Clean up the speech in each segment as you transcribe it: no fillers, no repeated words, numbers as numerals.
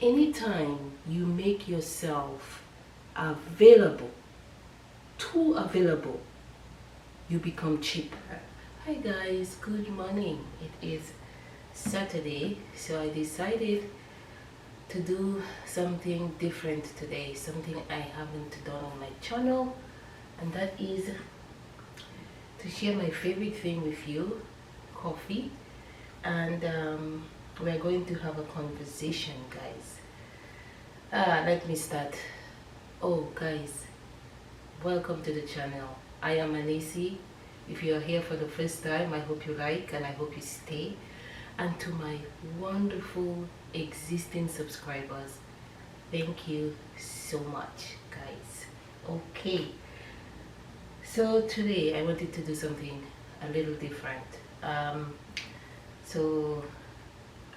Anytime you make yourself available, too available, you become cheap. Hi guys, good morning. It is Saturday, so I decided to do something different today, something I haven't done on my channel, and that is to share my favorite thing with you, coffee. And we're going to have a conversation, guys. Let me start. Oh guys, welcome to the channel. I am Anisee. If you are here for the first time, I hope you like and I hope you stay. And to my wonderful existing subscribers, thank you so much, guys. Okay, so today I wanted to do something a little different. So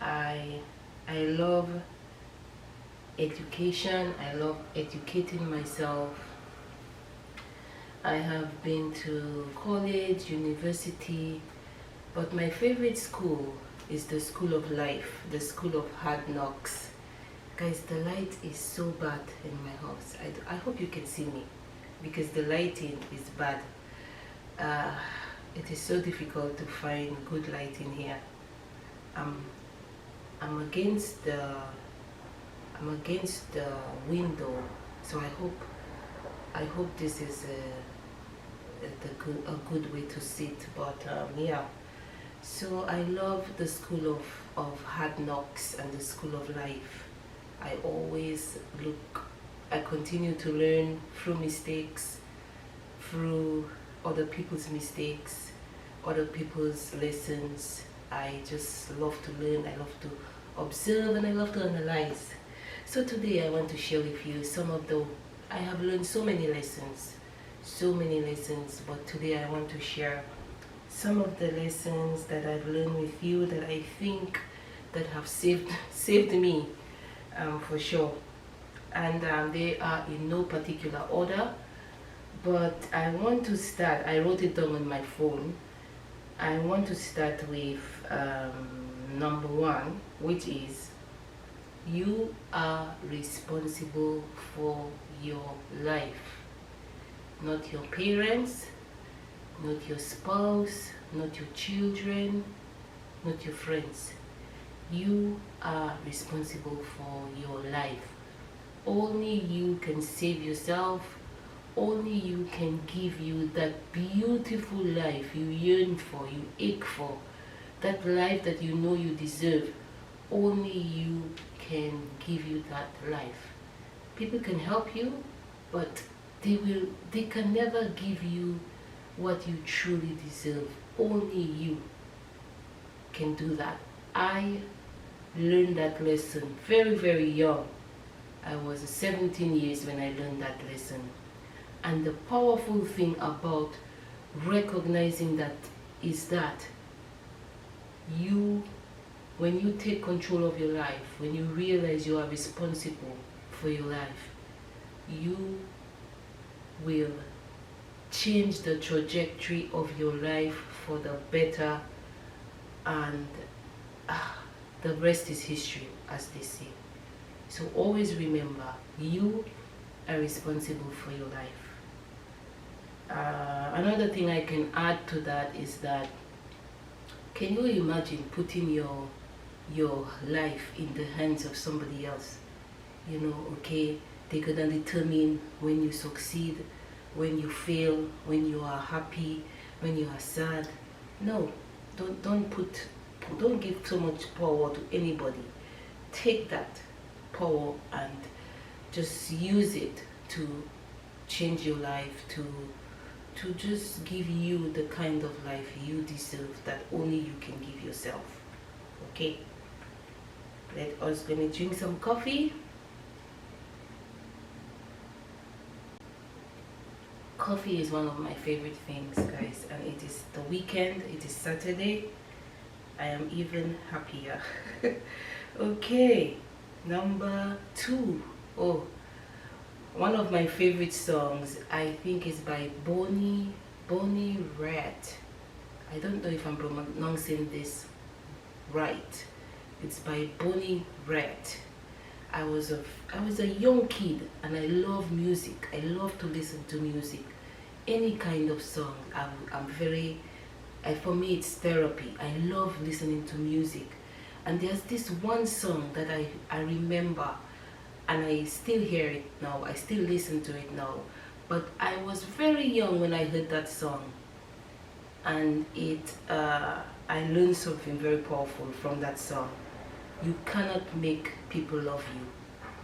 I love education. I love educating myself. I have been to college, university, but my favorite school is the school of life, the school of hard knocks. Guys, the light is so bad in my house. I hope you can see me because the lighting is bad. It is so difficult to find good lighting here. I'm against the window, so I hope this is a good way to sit. But yeah, so I love the school of hard knocks and the school of life. I continue to learn through mistakes, through other people's mistakes, other people's lessons. I just love to learn, I love to observe, and I love to analyze. So today I want to share with you I have learned so many lessons, but today I want to share some of the lessons that I've learned with you that I think that have saved me, for sure. And they are in no particular order, but I want to start. I wrote it down on my phone. I want to start with number one, which is you are responsible for your life. Not your parents, not your spouse, not your children, not your friends. You are responsible for your life. Only you can save yourself. Only you can give you that beautiful life you yearn for, you ache for, that life that you know you deserve. Only you can give you that life. People can help you, but they can never give you what you truly deserve. Only you can do that. I learned that lesson very, very young. I was 17 years when I learned that lesson. And the powerful thing about recognizing that is that when you take control of your life, when you realize you are responsible for your life, you will change the trajectory of your life for the better, and the rest is history, as they say. So always remember, you are responsible for your life. Another thing I can add to that is that, can you imagine putting your life in the hands of somebody else? You know, okay, they're gonna determine when you succeed, when you fail, when you are happy, when you are sad. No, don't give so much power to anybody. Take that power and just use it to change your life, to just give you the kind of life you deserve that only you can give yourself. Okay, let us gonna drink some coffee. Coffee is one of my favorite things, guys, and it is the weekend, it is Saturday. I am even happier. Okay, number two. Oh, one of my favorite songs, I think, is by Bonnie Raitt. I don't know if I'm pronouncing this right. It's by Bonnie Raitt. I was a young kid, and I love music. I love to listen to music, any kind of song. I'm very, for me it's therapy. I love listening to music, and there's this one song that I remember, and I still hear it now. I still listen to it now, but I was very young when I heard that song, and I learned something very powerful from that song. You cannot make people love you.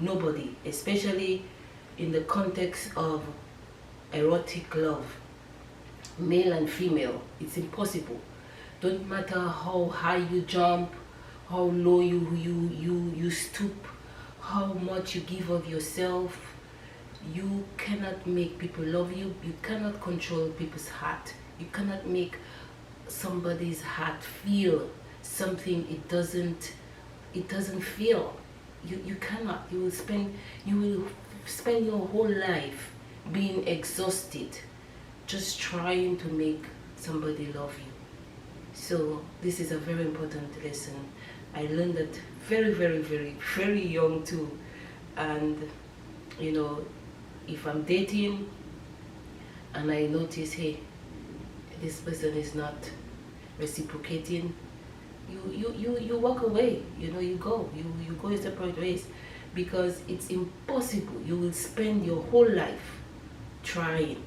Nobody, especially in the context of erotic love, male and female. It's impossible. Don't matter how high you jump, how low you stoop, how much you give of yourself. You cannot make people love you. You cannot control people's heart. You cannot make somebody's heart feel something it doesn't feel. You cannot. You will spend your whole life being exhausted just trying to make somebody love you. So this is a very important lesson. I learned that very, very, very, very young too. And you know, if I'm dating and I notice, hey, this person is not reciprocating, you walk away. You know, you go your separate ways, because it's impossible. You will spend your whole life trying,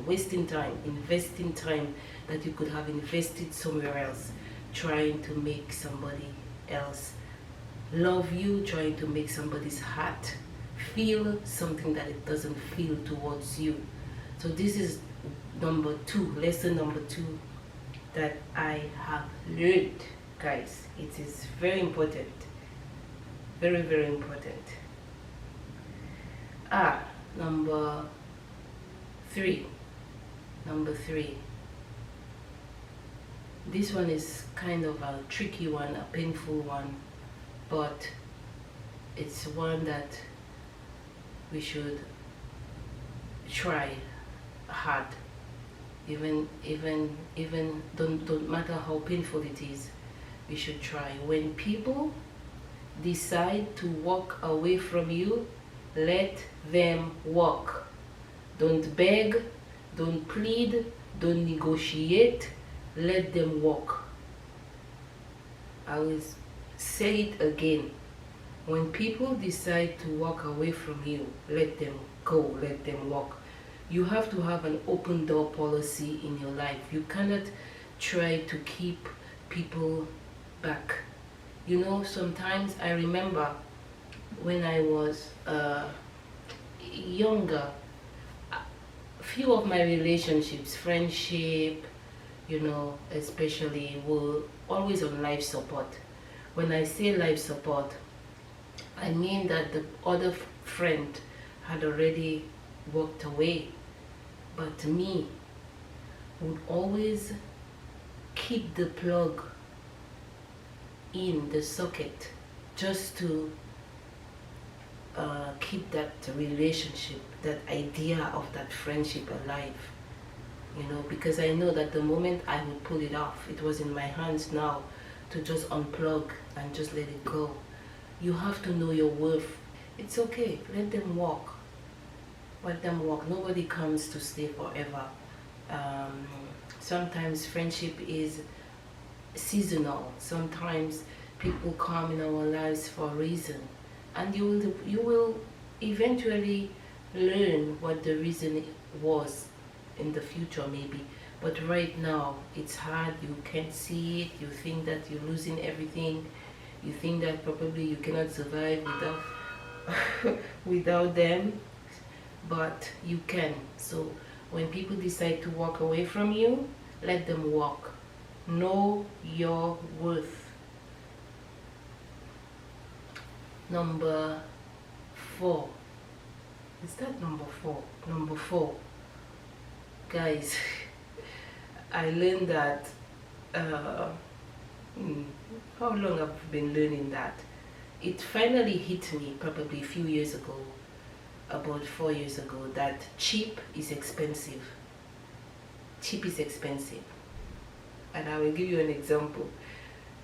wasting time, investing time that you could have invested somewhere else, trying to make somebody else love you, trying to make somebody's heart feel something that it doesn't feel towards you. So this is lesson number two that I have learned, guys. It is very important, very, very important. Number three. This one is kind of a tricky one, a painful one, but it's one that we should try hard. Even don't matter how painful it is, we should try. When people decide to walk away from you, let them walk. Don't beg, don't plead, don't negotiate. Let them walk. I will say it again. When people decide to walk away from you, let them go, let them walk. You have to have an open door policy in your life. You cannot try to keep people back. You know, sometimes I remember when I was younger, few of my relationships, friendship, you know, especially, were always on life support. When I say life support, I mean that the other friend had already walked away, but me would always keep the plug in the socket just to keep that relationship, that idea of that friendship alive. You know, because I know that the moment I would pull it off, it was in my hands now to just unplug and just let it go. You have to know your worth. It's okay, let them walk. Let them walk. Nobody comes to stay forever. Sometimes friendship is seasonal. Sometimes people come in our lives for a reason, and you will eventually learn what the reason was in the future, maybe. But right now it's hard. You can't see it. You think that you're losing everything. You think that probably you cannot survive without them, but you can. So when people decide to walk away from you, let them walk. Know your worth. Number 4. Is that number 4? Number 4. Guys, I learned that how long I've been learning that. It finally hit me probably a few years ago, about 4 years ago, that cheap is expensive. Cheap is expensive. And I will give you an example.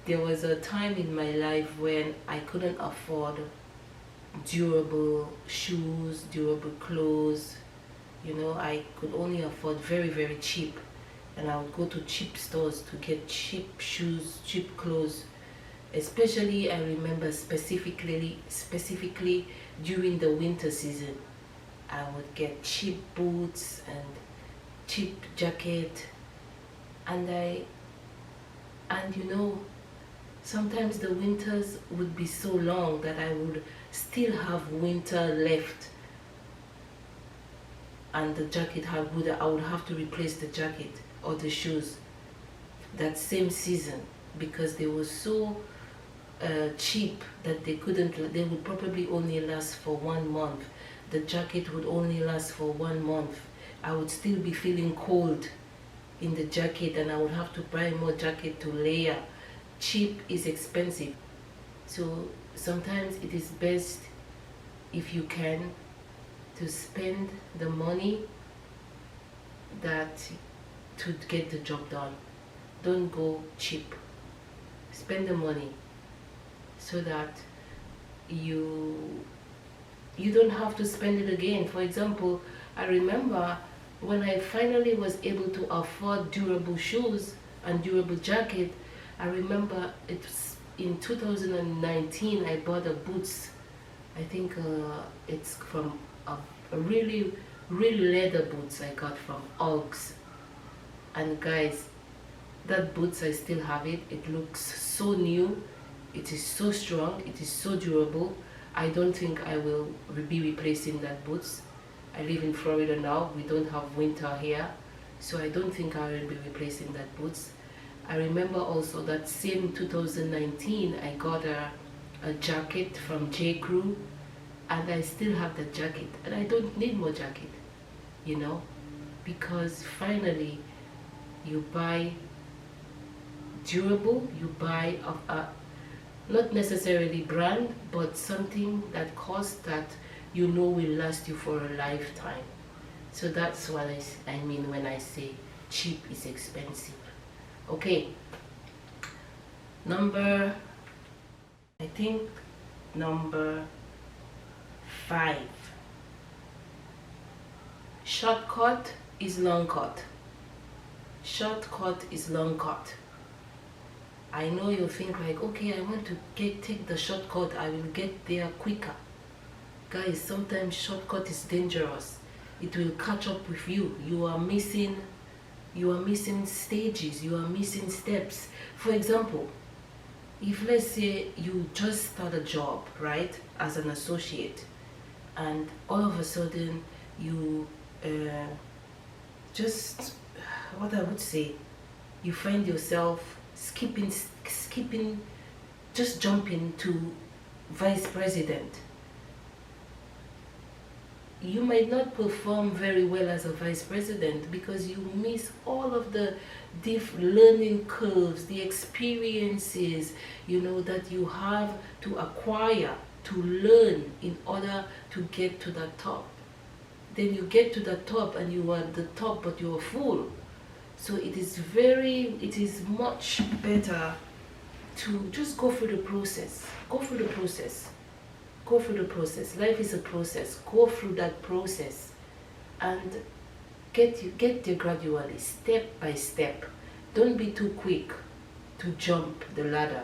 there was a time in my life when I couldn't afford durable shoes, durable clothes. You know, I could only afford very, very cheap. And I would go to cheap stores to get cheap shoes, cheap clothes. Especially, I remember specifically during the winter season, I would get cheap boots and cheap jacket, and you know, sometimes the winters would be so long that I would still have winter left, and the jacket I would have to replace the jacket or the shoes that same season, because they were so cheap that they would probably only last for 1 month. The jacket would only last for 1 month. I would still be feeling cold in the jacket, and I would have to buy more jacket to layer. Cheap is expensive, so sometimes it is best, if you can, to spend the money to get the job done. Don't go cheap. Spend the money so that you don't have to spend it again. For example, I remember when I finally was able to afford durable shoes and durable jacket, I remember it was in 2019 I bought a boots. I think it's from a really leather boots I got from Uggs. And guys, that boots, I still have it. It looks so new. It is so strong. It is so durable. I don't think I will be replacing that boots. I live in Florida now. We don't have winter here, so I don't think I will be replacing that boots. I remember also that same 2019 I got a jacket from J. Crew, and I still have the jacket, and I don't need more jacket, you know, because finally you buy durable, you buy of a not necessarily brand, but something that costs that you know will last you for a lifetime. So that's what I mean when I say cheap is expensive. Okay, I think number 5. Shortcut is long cut. Shortcut is long cut. I know you think like, okay, I want to take the shortcut, I will get there quicker. Guys, sometimes shortcut is dangerous. It will catch up with you. You are missing stages, you are missing steps. For example, if let's say you just start a job, right, as an associate, and all of a sudden you just, what I would say, you find yourself skipping, just jumping to vice president. You might not perform very well as a vice president because you miss all of the learning curves, the experiences, you know, that you have to acquire, to learn in order to get to the top. Then you get to the top and you are at the top, but you are full. So it is much better to just go through the process. Go through the process. Go through the process. Life is a process. Go through that process and get there gradually, step by step. Don't be too quick to jump the ladder.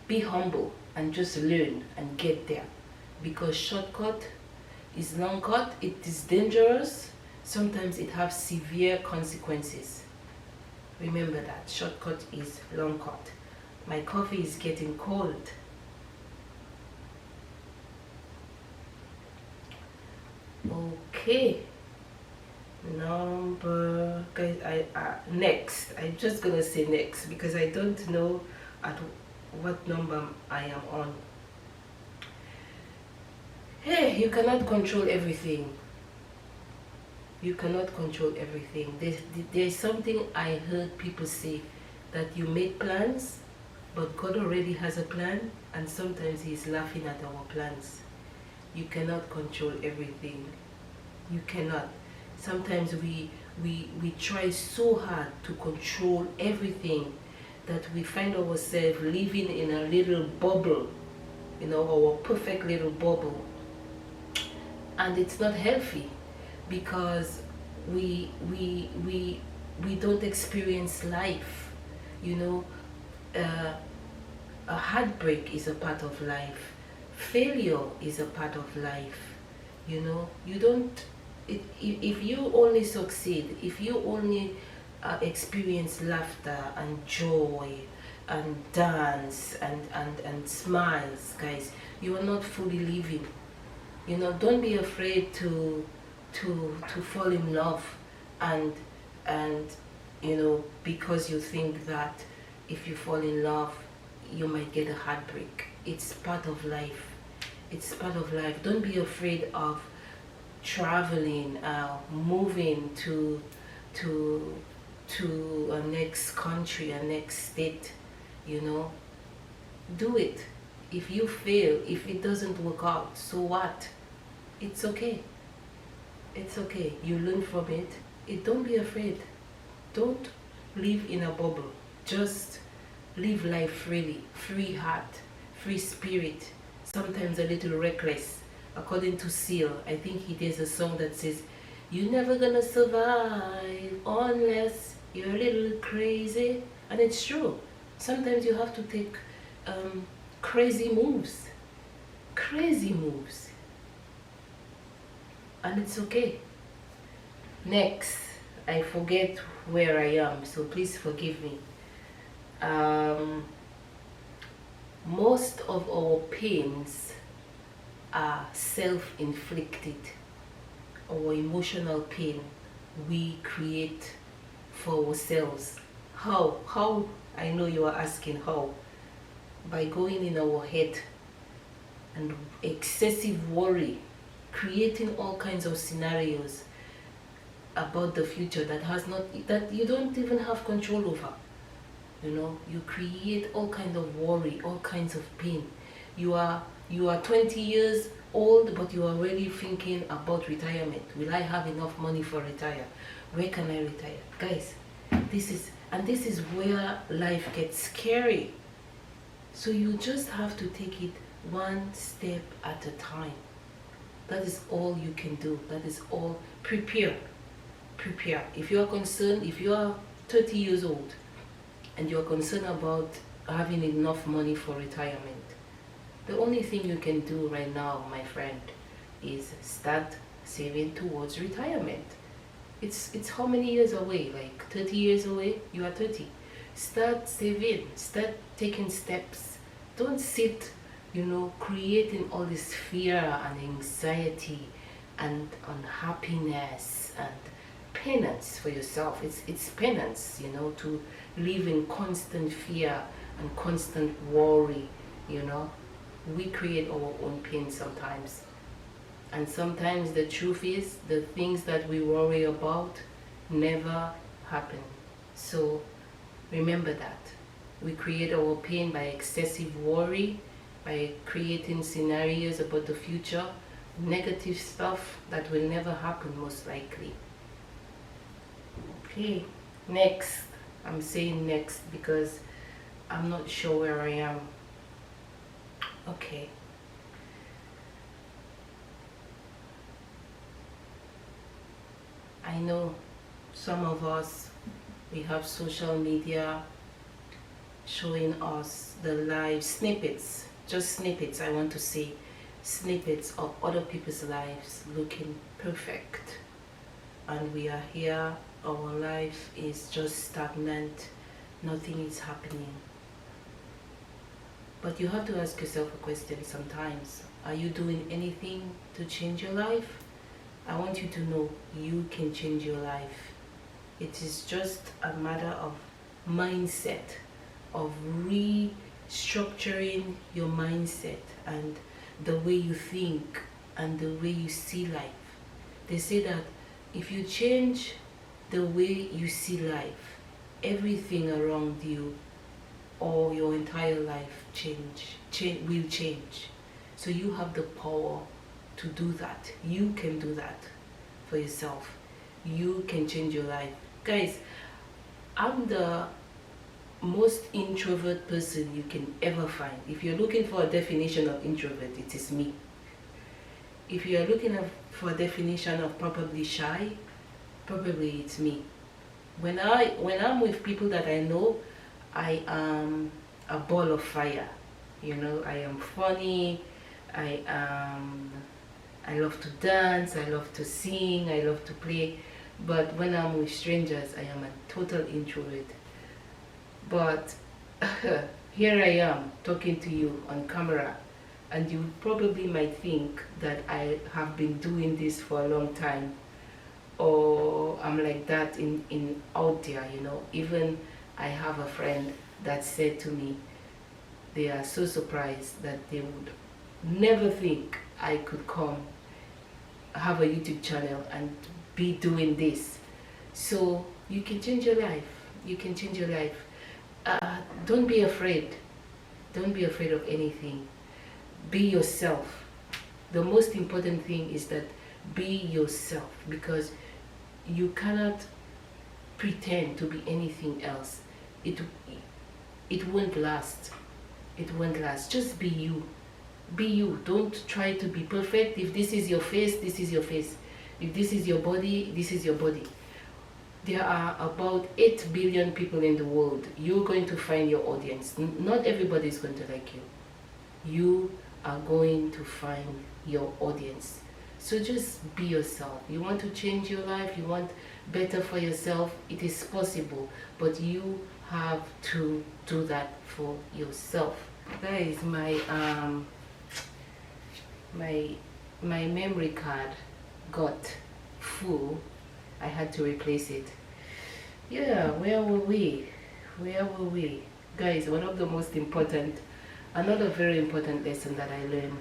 Be humble and just learn and get there, because shortcut is long cut. It is dangerous. Sometimes it has severe consequences. Remember that. Shortcut is long cut. My coffee is getting cold. Okay, guys, next, I'm just gonna say next because I don't know at what number I am on. Hey, you cannot control everything. You cannot control everything. There's something I heard people say, that you make plans, but God already has a plan, and sometimes He's laughing at our plans. You cannot control everything. You cannot. Sometimes we try so hard to control everything, that we find ourselves living in a little bubble, our perfect little bubble. And it's not healthy, because we don't experience life. A heartbreak is a part of life. Failure is a part of life. You don't, if you only succeed, if you only experience laughter and joy and dance and smiles, guys, you are not fully living. Don't be afraid to fall in love, and because you think that if you fall in love you might get a heartbreak. It's part of life. It's part of life. Don't be afraid of traveling, moving to a next country, a next state. Do it. If you fail, if it doesn't work out, so what? It's okay. It's okay. You learn from it. Don't be afraid. Don't live in a bubble. Just live life freely. Free heart, free spirit. Sometimes a little reckless. According to Seal, I think there's a song that says, "You're never gonna survive unless you're a little crazy." And it's true. Sometimes you have to take crazy moves. Crazy moves. And it's okay. Next, I forget where I am, so please forgive me. Most of our pains are self-inflicted. Our emotional pain we create for ourselves. How? I know you are asking how. By going in our head and excessive worry, creating all kinds of scenarios about the future that you don't even have control over. You create all kinds of worry, all kinds of pain. You are 20 years old, but you are already thinking about retirement. Will I have enough money for retire? Where can I retire? Guys, this is where life gets scary. So you just have to take it one step at a time. That is all you can do. That is all. Prepare. If you are concerned, if you are 30 years old and you are concerned about having enough money for retirement, the only thing you can do right now, my friend, is start saving towards retirement. It's how many years away? Like 30 years away? You are 30. Start saving. Start taking steps. Don't sit, creating all this fear and anxiety and unhappiness and penance for yourself. It's penance, to live in constant fear and constant worry. We create our own pain sometimes. And sometimes the truth is, the things that we worry about never happen. So remember that. We create our pain by excessive worry, by creating scenarios about the future, negative stuff that will never happen most likely. Okay, next. I'm saying next because I'm not sure where I am. Okay. I know some of us, we have social media showing us the live snippets, just snippets, I want to say, snippets of other people's lives looking perfect. And we are here, our life is just stagnant, nothing is happening. But you have to ask yourself a question sometimes. Are you doing anything to change your life? I want you to know you can change your life. It is just a matter of mindset, of restructuring your mindset and the way you think and the way you see life. They say that if you change the way you see life, everything around you or your entire life will change. So you have the power to do that. You can do that for yourself. You can change your life. Guys, I'm the most introvert person you can ever find. If you're looking for a definition of introvert, it is me. If you're looking for a definition of probably shy, probably it's me. When I'm with people that I know, I am a ball of fire. You know, I am funny. I love to dance. I love to sing. I love to play. But when I'm with strangers, I am a total introvert. But here I am talking to you on camera, and you probably might think that I have been doing this for a long time, or I'm like that in out there, you know. Even I have a friend that said to me they are so surprised that they would never think I could come have a YouTube channel and be doing this. So you can change your life. You can change your life. Don't be afraid. Don't be afraid of anything. Be yourself. The most important thing is that be yourself, because you cannot pretend to be anything else. It won't last. It won't last. Just be you. Be you. Don't try to be perfect. If this is your face, this is your face. If this is your body, this is your body. There are about 8 billion people in the world. You're going to find your audience. Not everybody is going to like you. You are going to find your audience. So just be yourself. You want to change your life, you want better for yourself, it is possible, but you have to do that for yourself. Guys, my memory card got full. I had to replace it. Yeah, where were we? Guys, one of the most important, another very important lesson that I learned,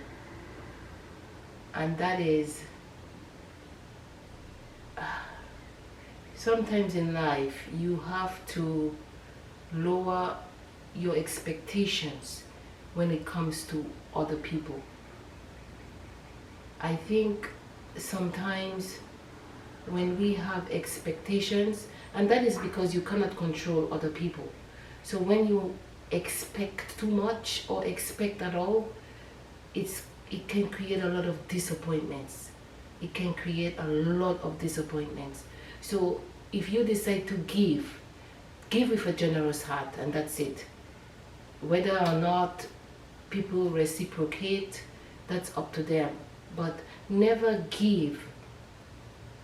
and that is sometimes in life you have to lower your expectations when it comes to other people. I think sometimes when we have expectations, and that is because you cannot control other people. So when you expect too much or expect at all, it can create a lot of disappointments. It can create a lot of disappointments. So if you decide to give with a generous heart, and that's it. Whether or not people reciprocate, that's up to them. But never give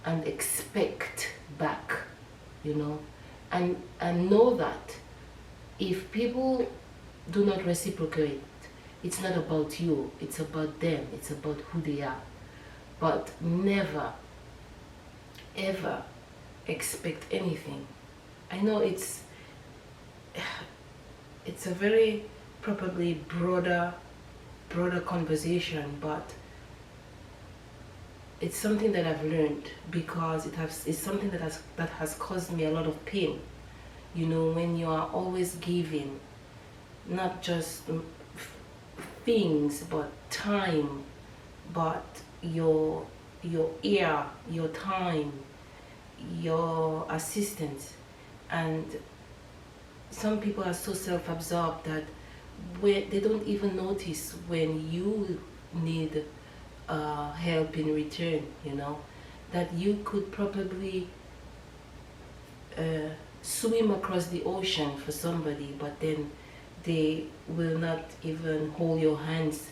and expect back, you know. And know that if people do not reciprocate, it's not about you, it's about them, it's about who they are. But never ever expect anything. I know it's a very probably broader conversation, but it's something that I've learned because it's something that has caused me a lot of pain. You know, when you are always giving, not just things, but time, but your ear, your time, your assistance. And some people are so self-absorbed that they don't even notice when you need help in return, you know, that you could probably swim across the ocean for somebody, but then they will not even hold your hands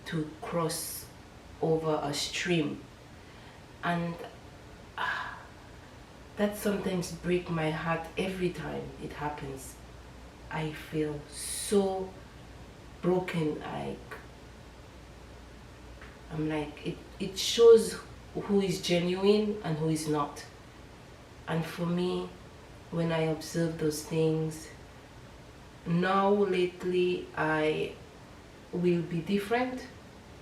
to cross over a stream. And that sometimes breaks my heart every time it happens. I feel so broken. I'm like, it shows who is genuine and who is not. And for me, when I observe those things, now lately I will be different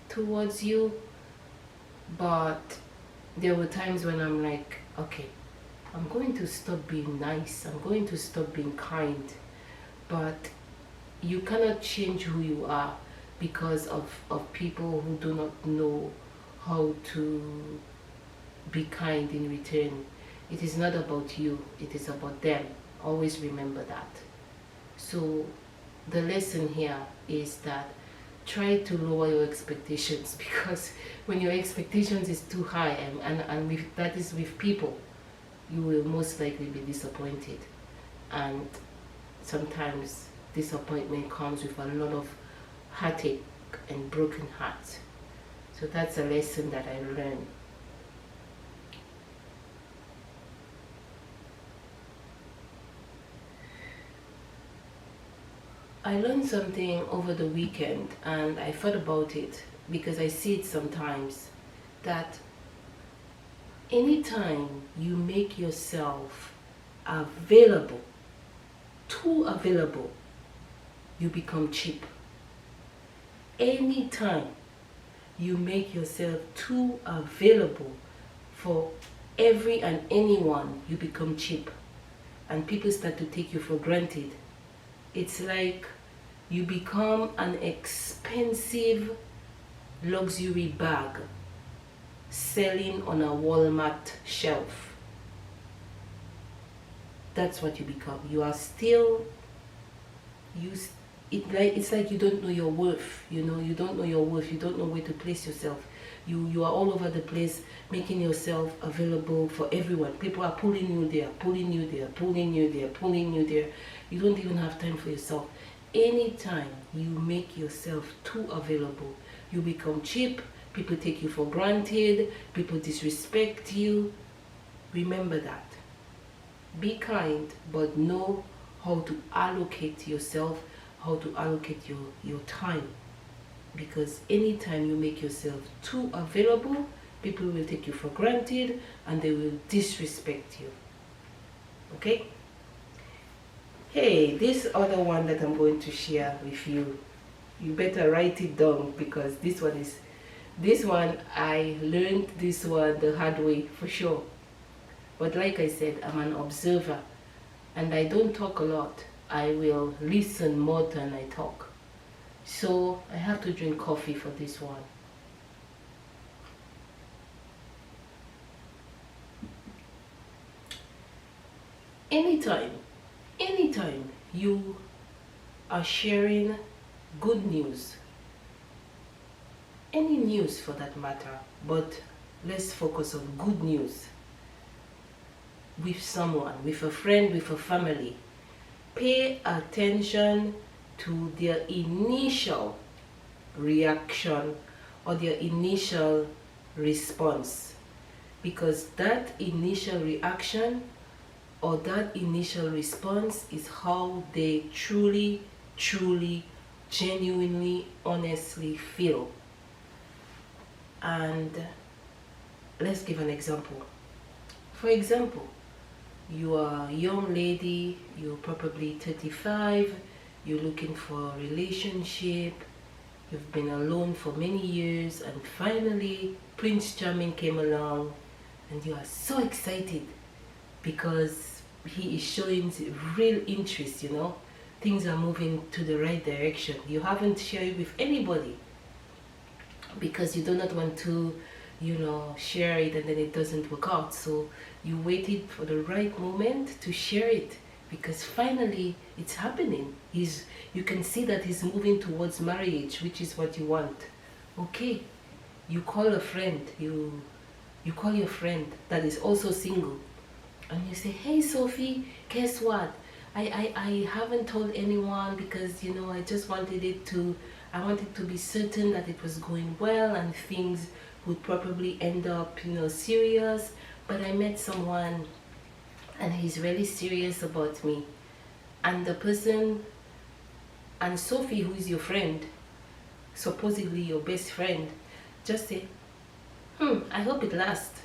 towards you, but there were times when I'm like, okay, I'm going to stop being nice, I'm going to stop being kind. But you cannot change who you are because of people who do not know how to be kind in return. It is not about you, it is about them. Always remember that. So the lesson here is that try to lower your expectations, because when your expectations is too high, and that is with people, you will most likely be disappointed. And sometimes disappointment comes with a lot of heartache and broken hearts. So that's a lesson that I learned. I learned something over the weekend, and I thought about it because I see it sometimes, that anytime you make yourself available, too available, you become cheap. Anytime you make yourself too available for every and anyone, you become cheap, and people start to take you for granted. It's like you become an expensive luxury bag selling on a Walmart shelf. That's what you become. You are still, it's like you don't know your worth. You don't know your worth. You don't know where to place yourself. You are all over the place, making yourself available for everyone. People are pulling you there, pulling you there, pulling you there, pulling you there. You don't even have time for yourself. Anytime you make yourself too available, you become cheap. People take you for granted. People disrespect you. Remember that. Be kind, but know how to allocate yourself, how to allocate your time. Because anytime you make yourself too available, people will take you for granted and they will disrespect you. Okay? Hey, this other one that I'm going to share with you, you better write it down, because this one I learned this one the hard way for sure. But like I said, I'm an observer and I don't talk a lot. I will listen more than I talk. So I have to drink coffee for this one. Anytime you are sharing good news, any news for that matter, but let's focus on good news, with someone, with a friend, with a family, pay attention to their initial reaction or their initial response, because that initial reaction or that initial response is how they truly, genuinely, honestly feel. And let's give an example. For example, you are a young lady, you're probably 35, you're looking for a relationship, you've been alone for many years, and finally Prince Charming came along and you are so excited because he is showing real interest, things are moving to the right direction. You haven't shared it with anybody because you do not want to share it and then it doesn't work out. So you waited for the right moment to share it, because finally it's happening. You can see that he's moving towards marriage, which is what you want. Okay, you call a friend, you call your friend that is also single, and you say, hey Sophie, guess what? I haven't told anyone because I just wanted I wanted to be certain that it was going well and things would probably end up serious, but I met someone and he's really serious about me. And the person, and Sophie, who is your friend, supposedly your best friend, just say, I hope it lasts.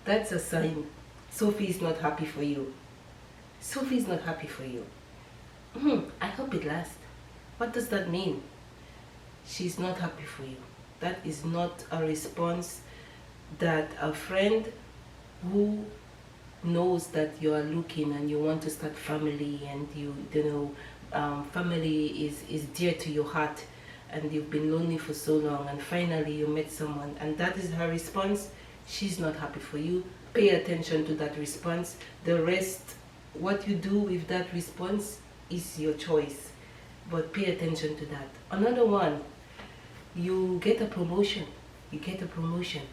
That's a sign Sophie is not happy for you. Sophie is not happy for you. I hope it lasts. What does that mean? She's not happy for you. That is not a response that a friend who knows that you are looking and you want to start family, and family is dear to your heart, and you've been lonely for so long, and finally you met someone and that is her response. She's not happy for you. Pay attention to that response. The rest, what you do with that response, is your choice, but pay attention to that. Another one, you get a promotion. You get a promotion.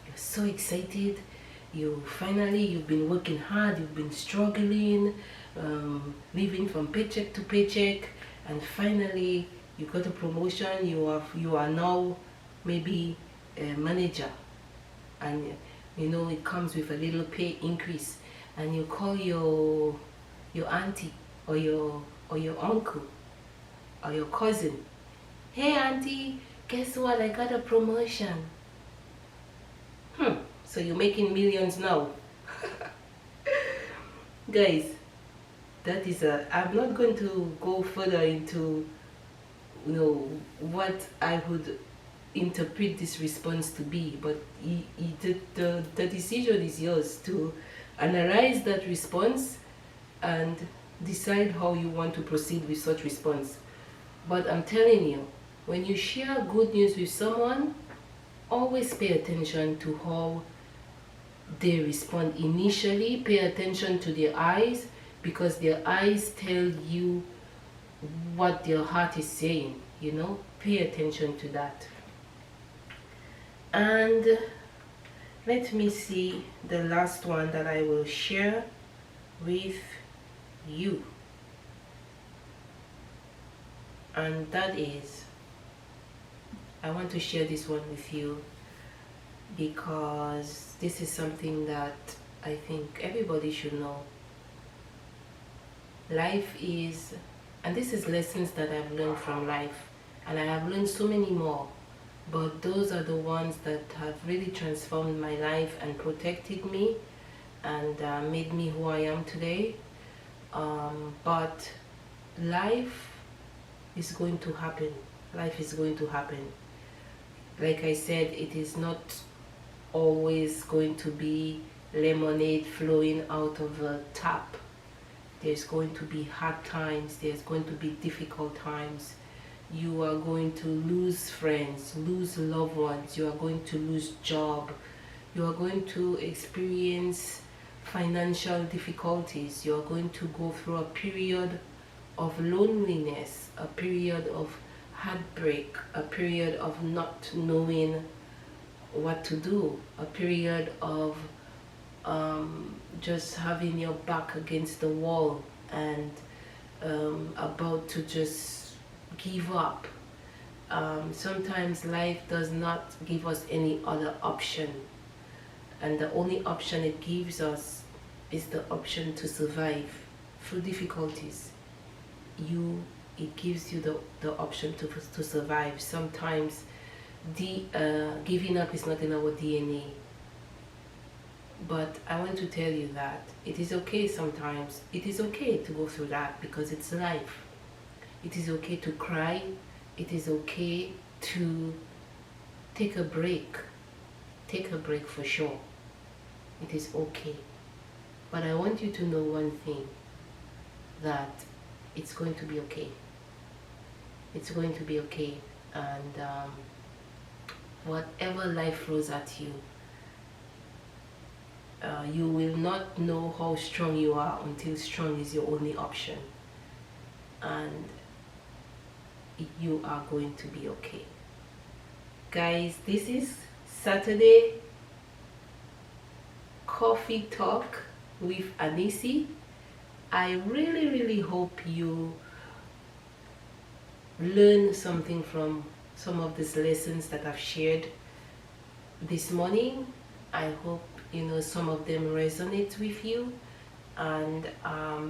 You're so excited. You've been working hard, you've been struggling, living from paycheck to paycheck, and finally you got a promotion. You are now maybe a manager, and you know it comes with a little pay increase, and you call your auntie or your uncle or your cousin. Hey auntie, guess what? I got a promotion. So you're making millions now. Guys, that is I'm not going to go further into what I would interpret this response to be, but the decision is yours to analyze that response and decide how you want to proceed with such response. But I'm telling you, when you share good news with someone, always pay attention to how they respond initially. Pay attention to their eyes, because their eyes tell you what their heart is saying, pay attention to that. And let me see the last one that I will share with you, and that is, I want to share this one with you because this is something that I think everybody should know. Life is, and this is lessons that I've learned from life, and I have learned so many more, but those are the ones that have really transformed my life and protected me and made me who I am today. But life is going to happen. Life is going to happen. Like I said, it is not always going to be lemonade flowing out of a tap. There's going to be hard times. There's going to be difficult times. You are going to lose friends, lose loved ones. You are going to lose job. You are going to experience financial difficulties. You are going to go through a period of loneliness, a period of heartbreak, a period of not knowing what to do, a period of just having your back against the wall and about to just give up. Sometimes life does not give us any other option, and the only option it gives us is the option to survive through difficulties. It gives you the option to survive. Sometimes giving up is not in our DNA, but I want to tell you that it is okay sometimes. It is okay to go through that because it's life. It is okay to cry. It is okay to take a break. Take a break for sure. It is okay. But I want you to know one thing, that it's going to be okay. It's going to be okay. And whatever life throws at you, you will not know how strong you are until strong is your only option. And you are going to be okay. Guys, this is Saturday Coffee Talk with Anisee. I really hope you learn something from some of these lessons that I've shared this morning. I hope some of them resonate with you, and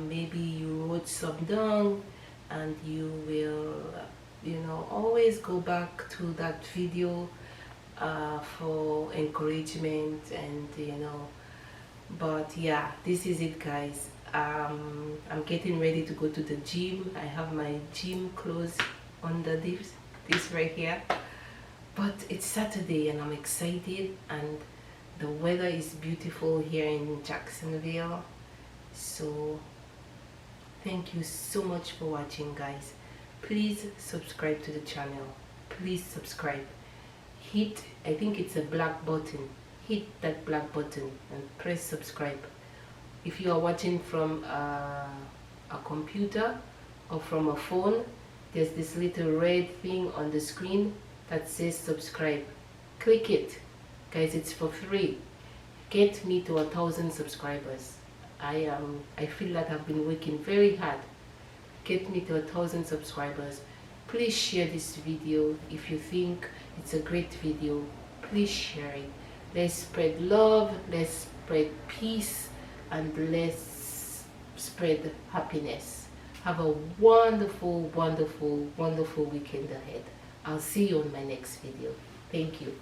maybe you wrote some down and you will always go back to that video for encouragement. And but yeah, this is it, guys. I'm getting ready to go to the gym. I have my gym clothes under this right here, but it's Saturday and I'm excited, and the weather is beautiful here in Jacksonville. So thank you so much for watching, guys. Please subscribe to the channel. Please subscribe. Hit, I think it's a black button. Hit that black button and press subscribe. If you are watching from a computer, or from a phone, there's this little red thing on the screen that says subscribe. Click it. Guys, it's for free. Get me to 1,000 subscribers. I feel that I've been working very hard. Get me to 1,000 subscribers. Please share this video. If you think it's a great video, please share it. Let's spread love, let's spread peace, and let's spread happiness. Have a wonderful, wonderful, wonderful weekend ahead. I'll see you on my next video. Thank you.